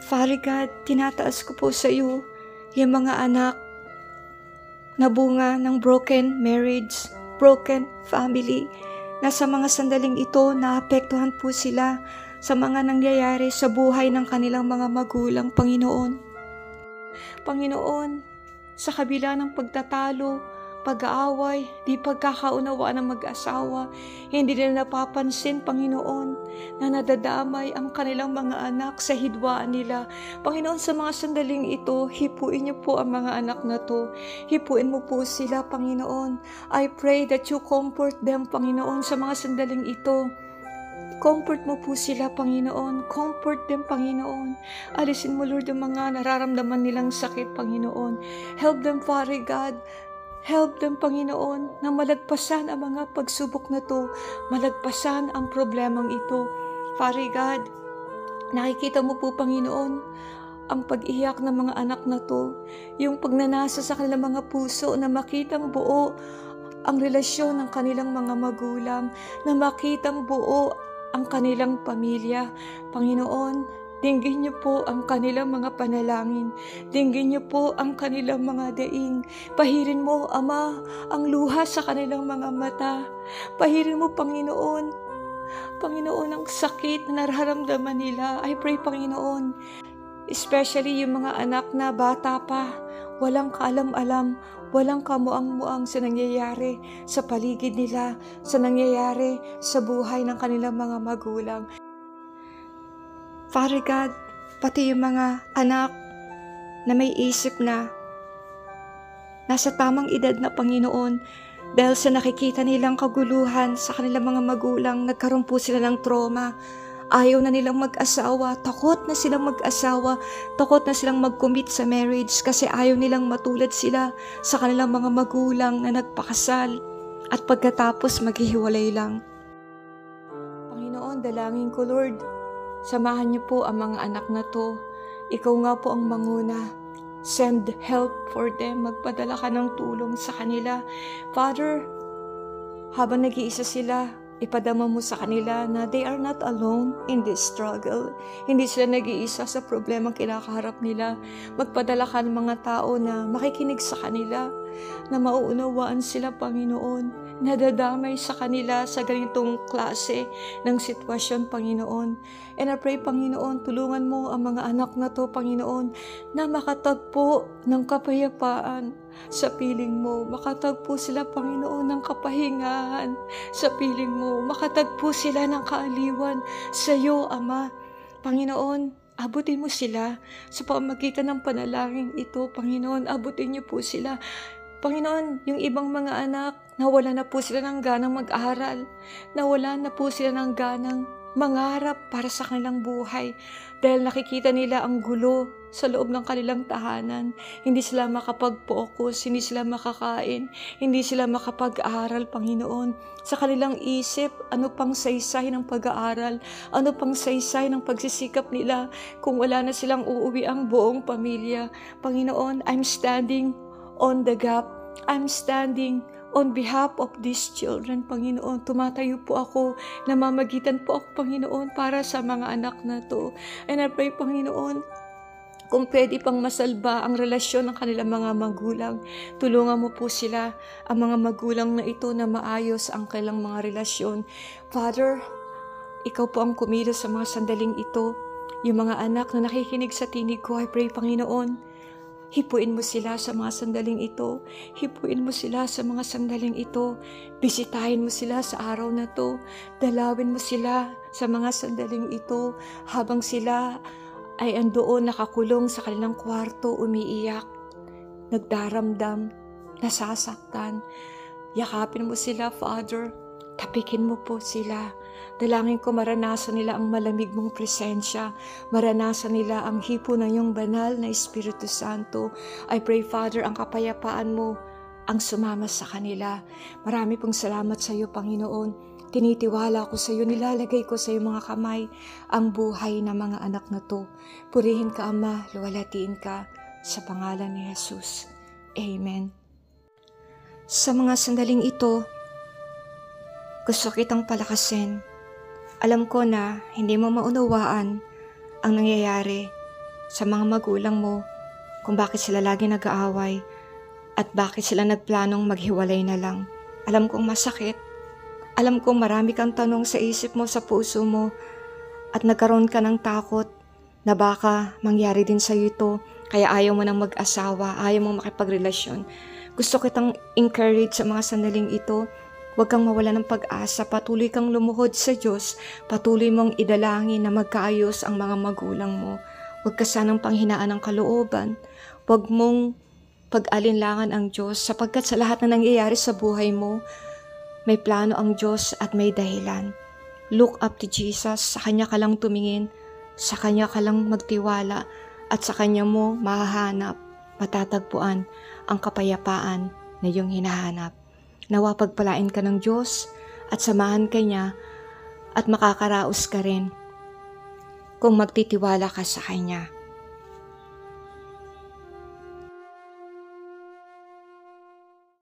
Father God, tinataas ko po sa iyo yung mga anak na bunga ng broken marriage, broken family, na sa mga sandaling ito naapektuhan po sila sa mga nangyayari sa buhay ng kanilang mga magulang, Panginoon. Panginoon, sa kabila ng pagtatalo, pag-aaway, di pagkakaunawaan ng mag-asawa, hindi nila napapansin, Panginoon, na nadadamay ang kanilang mga anak sa hidwaan nila. Panginoon, sa mga sandaling ito, hipuin niyo po ang mga anak na to. Hipuin mo po sila, Panginoon. I pray that you comfort them, Panginoon, sa mga sandaling ito. Comfort mo po sila, Panginoon. Comfort them, Panginoon. Alisin mo, Lord, ang mga nararamdaman nilang sakit, Panginoon. Help them, Father God. Help them, Panginoon, na malagpasan ang mga pagsubok na to. Malagpasan ang problemang ito. Father God, nakikita mo po, Panginoon, ang pag-iyak ng mga anak na to. Yung pagnanasa sa kanilang mga puso na makitang buo ang relasyon ng kanilang mga magulang, na makitang buo ang kanilang pamilya. Panginoon, dinggin niyo po ang kanilang mga panalangin. Dinggin niyo po ang kanilang mga daing. Pahirin mo, Ama, ang luha sa kanilang mga mata. Pahirin mo, Panginoon. Panginoon, ang sakit na nararamdaman nila. I pray, Panginoon, especially yung mga anak na bata pa, walang kaalam-alam, walang kamuang-muang sa nangyayari sa paligid nila, sa nangyayari sa buhay ng kanilang mga magulang. Father God, pati yung mga anak na may isip na nasa tamang edad na, Panginoon, dahil sa nakikita nilang kaguluhan sa kanilang mga magulang, nagkaroon po sila ng trauma. Ayaw na nilang mag-asawa, takot na silang mag-asawa, takot na silang mag-commit sa marriage kasi ayaw nilang matulad sila sa kanilang mga magulang na nagpakasal at pagkatapos maghihiwalay lang. Panginoon, dalangin ko, Lord, samahan niyo po ang mga anak na to. Ikaw nga po ang manguna. Send help for them. Magpadala ka ng tulong sa kanila. Father, habang nag-iisa sila, ipadama mo sa kanila na they are not alone in this struggle. Hindi sila nag-iisa sa problemang kinakaharap nila. Magpadala ka ng mga tao na makikinig sa kanila, na mauunawaan sila, Panginoon, nadadamay sa kanila sa ganitong klase ng sitwasyon, Panginoon. And I pray, Panginoon, tulungan mo ang mga anak na to, Panginoon, na makatagpo ng kapayapaan sa piling mo. Makatagpo sila, Panginoon, ng kapahingahan sa piling mo. Makatagpo sila ng kaaliwan sa iyo, Ama. Panginoon, abutin mo sila sa pamamagitan ng panalangin ito, Panginoon. Abutin niyo po sila. Panginoon, yung ibang mga anak, nawala na po sila ng ganang mag-aral. Nawala na po sila ng ganang mangarap para sa kanilang buhay dahil nakikita nila ang gulo sa loob ng kanilang tahanan. Hindi sila makapag-focus, hindi sila makakain, hindi sila makapag-aral, Panginoon. Sa kanilang isip, ano pang saysay ng pag-aaral, ano pang saysay ng pagsisikap nila kung wala na silang uuwi ang buong pamilya. Panginoon, I'm standing on the gap. I'm standing on behalf of these children, Panginoon. Tumatayo po ako, namamagitan po ako, Panginoon, para sa mga anak na to. And I pray, Panginoon, kung pwede pang masalba ang relasyon ng kanilang mga magulang, tulungan mo po sila, ang mga magulang na ito, na maayos ang kanilang mga relasyon. Father, ikaw po ang kumilos sa mga sandaling ito. Yung mga anak na nakikinig sa tinig ko, I pray, Panginoon, hipuin mo sila sa mga sandaling ito. Hipuin mo sila sa mga sandaling ito. Bisitahin mo sila sa araw na to. Dalawin mo sila sa mga sandaling ito habang sila ay andoon nakakulong sa kanilang kwarto, umiiyak, nagdaramdam, nasasaktan. Yakapin mo sila, Father. Tapikin mo po sila. Dalangin ko maranasan nila ang malamig mong presensya. Maranasan nila ang hipo ng iyong banal na Espiritu Santo. I pray, Father, ang kapayapaan mo ang sumama sa kanila. Marami pong salamat sa iyo, Panginoon. Tinitiwala ko sa iyo, nilalagay ko sa iyo mga kamay ang buhay ng mga anak na to. Purihin ka, Ama, luwalhatiin ka sa pangalan ni Jesus. Amen. Sa mga sandaling ito, gusto kitang palakasin. Alam ko na hindi mo maunawaan ang nangyayari sa mga magulang mo kung bakit sila lagi nag-aaway at bakit sila nagplanong maghiwalay na lang. Alam kong masakit. Alam kong marami kang tanong sa isip mo, sa puso mo, at nagkaroon ka ng takot na baka mangyari din sa'yo ito, kaya ayaw mo nang mag-asawa, ayaw mo makipagrelasyon. Gusto kitang encourage sa mga sandaling ito. Huwag kang mawala ng pag-asa, patuloy kang lumuhod sa Diyos, patuloy mong idalangin na magkaayos ang mga magulang mo. Huwag ka sanang panghinaan ng kalooban, huwag mong pag-alinlangan ang Diyos, sapagkat sa lahat na nangyayari sa buhay mo, may plano ang Diyos at may dahilan. Look up to Jesus, sa Kanya ka lang tumingin, sa Kanya ka lang magtiwala, at sa Kanya mo mahahanap, matatagpuan ang kapayapaan na iyong hinahanap. Nawa pagpalain ka ng Diyos at samahan ka niya at makakaraos ka rin kung magtitiwala ka sa Kanya.